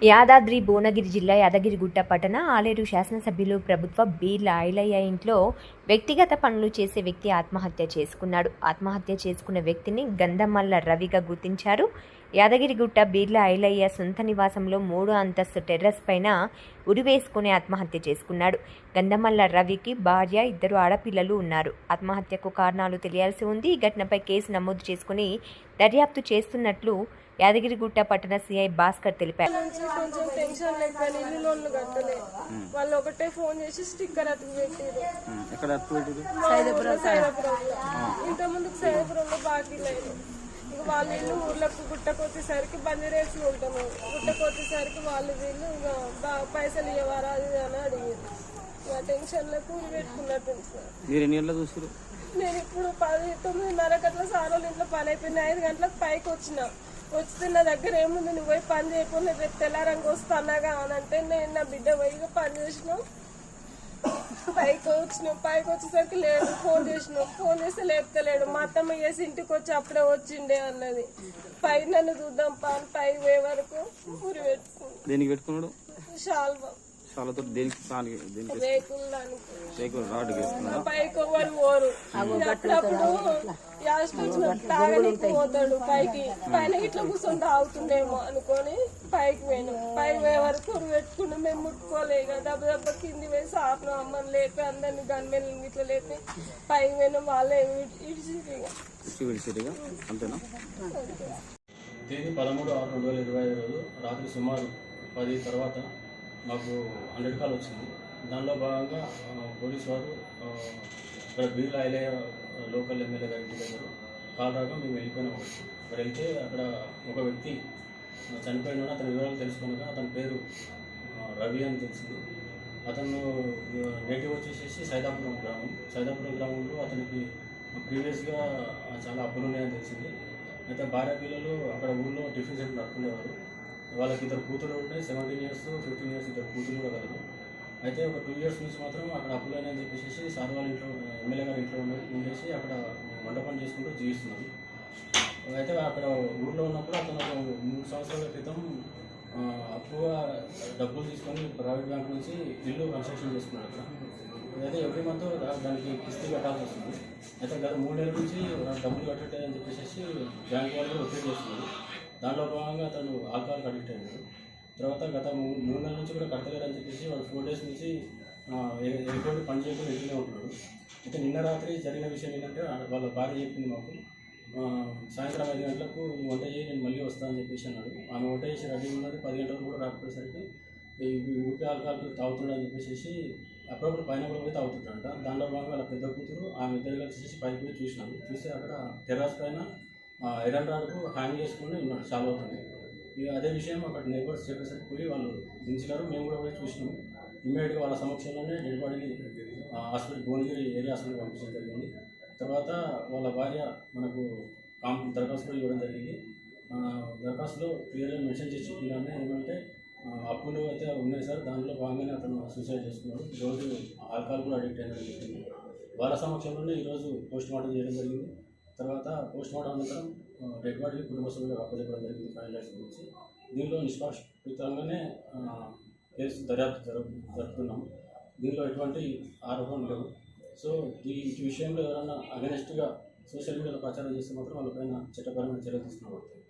యాదాద్రి భువనగిరి జిల్లా యాదగిరిగుట్ట పట్టణ ఆలేరు శాసనసభ్యులు ప్రభుత్వ బీర్ల ఐలయ్య ఇంట్లో వ్యక్తిగత పనులు చేసే వ్యక్తి ఆత్మహత్య చేసుకున్నాడు. ఆత్మహత్య చేసుకున్న వ్యక్తిని గంధమల్ల రవిగా గుర్తించారు. యాదగిరిగుట్ట బీర్ల ఐలయ్య సొంత నివాసంలో 3వ అంతస్తు టెర్రస్ పైన ఉరివేసుకుని ఆత్మహత్య చేసుకున్నాడు. గంధమల్ల రవికి భార్య, 2 ఆడపిల్లలు ఉన్నారు. ఆత్మహత్యకు కారణాలు తెలియాల్సి ఉంది. ఈ ఘటనపై కేసు నమోదు చేసుకుని దర్యాప్తు చేస్తున్నట్లు యాదగిరిగుట్ట పట్టణ సిఐ భాస్కర్ తెలిపారు. కొంచెం టెన్షన్ లేక ఇల్లు లోన్లు కట్టలే. వాళ్ళు ఒకటే ఫోన్ చేసి స్టిక్కర్ అతుకు పెట్టారు. ఇంత ముందుకు సైదాపురంలో బాకీ లేదు. ఇక వాళ్ళ ఇల్లు ఊర్లకు గుట్టకొచ్చేసరికి బందిరేసులు ఉంటాము. గుట్టకొచ్చేసరికి వాళ్ళు వీళ్ళు ఇక పైసలు ఇవ్వరా అది అని అడిగారు. ఇక టెన్షన్ లో కూలి పెట్టుకున్నట్టు సార్. నేను ఇప్పుడు 9:30 అట్లా సారోళ్ళ ఇంట్లో పని అయిపోయింది. 5 గంటలకు పైకి వస్తే నా దగ్గర ఏముంది, నువ్వు పోయి పని చేయకుండా రేపు తెల్లారంగా వస్తానాగా అని అంటే నేను నా బిడ్డ పోయి పని చేసినాం. పైకి వచ్చేసరికి లేదు. ఫోన్ చేస్తే లేపుతలేడు. మా అత్తమ్మ చేసి ఇంటికి వచ్చి అప్పుడే వచ్చిండే అన్నది. పై నన్ను చూద్దాం పాని పై పోయే వరకు ఊరి పెట్టుకున్నాడు. షాల్వా పైకి ఎవరు పోరు. అప్పుడప్పుడు తాగనీకి పోతాడు పైకి. పైన ఇట్లా కూర్చొని తాగుతుండేమో అనుకొని పైకి పోయినాం. పైకి పోయే వరకు పెట్టుకున్నాం. మేము ముట్టుకోలేక దెబ్బ కింది వేసి ఆపినాం. అమ్మని లేపి అందరినీ గన్మెన్ ఇట్లా లేపి పైకి పోయినాం. వాళ్ళే ఇడిచిరిగా అంతేనా? తేదీ 13/6/2025 రోజు రాత్రి సుమారు 10 తర్వాత మాకు 100 కాల్ వచ్చింది. దానిలో భాగంగా పోలీసు వారు ఇక్కడ బీర్ల ఐలయ్య లోకల్ ఎమ్మెల్యే గారి ఇంటి దగ్గర కాల్ రాగా మేము వెళ్ళిపోయినాము. అక్కడ వెళ్తే అక్కడ ఒక వ్యక్తి చనిపోయినా అతని వివరాలు తెలుసుకున్నాక అతని పేరు రవి అని తెలిసింది. అతను నేటివ్ వచ్చేసి సైదాపురం గ్రామంలో అతనికి ప్రీవియస్గా చాలా అప్పులు ఉన్నాయని తెలిసింది. అయితే భార్య పిల్లలు అక్కడ ఊళ్ళో టిఫిన్ సెంటర్ నడుపుకునేవారు. వాళ్ళకి 2 కూతురు ఉంటాయి. 17 years 15 years 2 కూతురు కూడా కలదు. అయితే ఒక 2 years నుంచి మాత్రం అక్కడ అప్పులైనా అని చెప్పేసి సార్ వాళ్ళ ఇంట్లో ఎమ్మెల్యే గారి ఇంట్లో ఉండేసి అక్కడ వంట పని చేసుకుంటూ జీవిస్తున్నారు. అయితే అక్కడ ఊళ్ళో ఉన్నప్పుడు అతను 3 సంవత్సరాల క్రితం అప్పుగా డబ్బులు తీసుకొని ప్రైవేట్ బ్యాంక్ నుంచి ఇల్లు కన్స్ట్రక్షన్ చేసుకున్నాడు అక్కడ. అయితే ఎవ్రీ మంత్ దానికి కిస్తీ కట్టాల్సి వస్తుంది. అయితే గత 3 నెలల నుంచి డబ్బులు కట్టట్లేదని చెప్పేసి బ్యాంక్ వాళ్ళు ఒత్తిడి చేస్తున్నారు. దాంట్లో భాగంగా అతను ఆల్కహాల్కి అడిక్ట్ అయ్యాడు. తర్వాత గత 3 నెలల నుంచి కూడా కట్టలేదని చెప్పేసి వాడు 4 days నుంచి ఎటువంటి పని చేయకుండా ఇంట్లోనే ఉంటున్నాడు. అయితే నిన్న రాత్రి జరిగిన విషయం ఏంటంటే వాళ్ళ భార్య చెప్పింది మాకు, సాయంత్రం 5 గంటలకు నువ్వు వంట చేయి, నేను మళ్ళీ వస్తానని చెప్పేసి అన్నాడు. ఆమె వంట చేసి రెడీ ఉన్నది. 10 గంటలకు కూడా రాకపోయేసరికి ఈ ఊరికే ఆల్కహాల్ తాగుతున్నాడు అని చెప్పేసి అప్పుడప్పుడు పైన కూడా పోయి తాగుతుంటాడంట. దాంట్లో భాగంగా వాళ్ళ పెద్ద కూతురు ఆమె ఇద్దరు కలిసి పైకి పోయి చూసినాడు. చూస్తే అక్కడ టెర్రస్ పైన ఐరన్ రాడ్కు హ్యాంగ్ చేసుకుని ఉన్నాడు. చాలా అవుతుంది. ఇక అదే విషయం అక్కడ నేబర్స్ చెప్పేసరికి పోయి వాళ్ళు దించినారు. మేము కూడా పోయి చూసినాము. ఇమ్మీడియట్గా వాళ్ళ సమక్షంలోనే డెడ్ బాడీని హాస్పిటల్ భువనగిరి ఏరియా హాస్పిటల్ పంపించడం జరిగింది. తర్వాత వాళ్ళ భార్య మనకు దరఖాస్తులో ఇవ్వడం జరిగింది. దరఖాస్తులో క్లియర్గా మెన్షన్ చేసి చెప్పినానే ఏమంటే అప్పులు అయితే ఉన్నాయి సార్, దాంట్లో భాగంగానే అతను సూసైడ్ చేసుకున్నాడు. ఈరోజు ఆల్కహాల్ కూడా అడిక్ట్ అయినట్టు చెప్పింది. వాళ్ళ సమక్షంలోనే ఈరోజు పోస్ట్ మార్టం చేయడం జరిగింది. తర్వాత పోస్ట్ మార్టం అనంతరం డెడ్ బాడీని కుటుంబ సభ్యులకు అప్పచెప్పడం జరిగింది. 5 lakhs గురించి దీనిలో నిష్పాక్షితంగానే కేసు దర్యాప్తు జరుపుతున్నాము. దీనిలో ఎటువంటి ఆరోపణలు లేవు. సో ఈ విషయంలో ఎవరైనా అగెనెస్ట్గా సోషల్ మీడియాలో ప్రచారం చేస్తే మాత్రం వాళ్ళపైన చట్టపరమైన చర్యలు తీసుకుని పడుతుంది.